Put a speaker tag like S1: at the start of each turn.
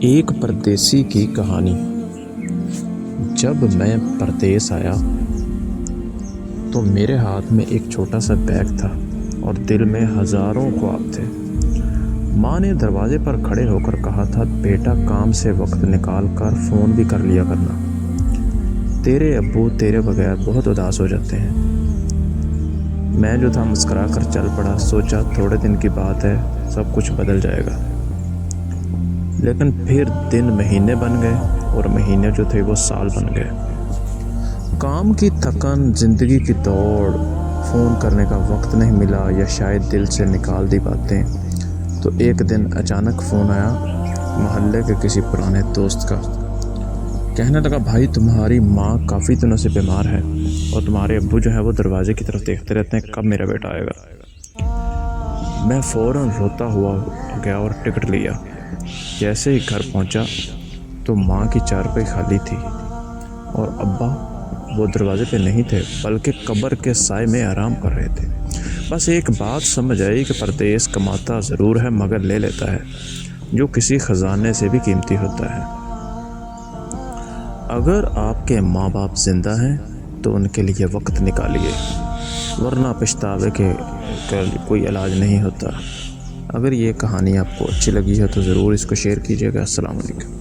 S1: ایک پردیسی کی کہانی۔ جب میں پردیس آیا تو میرے ہاتھ میں ایک چھوٹا سا بیگ تھا اور دل میں ہزاروں خواب تھے۔ ماں نے دروازے پر کھڑے ہو کر کہا تھا، بیٹا کام سے وقت نکال کر فون بھی کر لیا کرنا، تیرے ابو تیرے بغیر بہت اداس ہو جاتے ہیں۔ میں جو تھا مسکرا کر چل پڑا، سوچا تھوڑے دن کی بات ہے، سب کچھ بدل جائے گا۔ لیکن پھر دن مہینے بن گئے اور مہینے جو تھے وہ سال بن گئے۔ کام کی تھکن، زندگی کی دوڑ، فون کرنے کا وقت نہیں ملا یا شاید دل سے نکال دی باتیں۔ تو ایک دن اچانک فون آیا محلے کے کسی پرانے دوست کا۔ کہنے لگا، بھائی تمہاری ماں کافی دنوں سے بیمار ہے اور تمہارے ابو جو ہے وہ دروازے کی طرف دیکھتے رہتے ہیں، کب میرا بیٹا آئے گا۔ میں فوراً روتا ہوا گیا اور ٹکٹ لیا۔ جیسے ہی گھر پہنچا تو ماں کی چارپائی خالی تھی اور ابا وہ دروازے پہ نہیں تھے بلکہ قبر کے سائے میں آرام کر رہے تھے۔ بس ایک بات سمجھ آئی کہ پردیس کماتا ضرور ہے مگر لے لیتا ہے جو کسی خزانے سے بھی قیمتی ہوتا ہے۔ اگر آپ کے ماں باپ زندہ ہیں تو ان کے لیے وقت نکالیے، ورنہ پچھتاوے کے کوئی علاج نہیں ہوتا۔ اگر یہ کہانی آپ کو اچھی لگی ہے تو ضرور اس کو شیئر کیجیے گا۔ السلام علیکم۔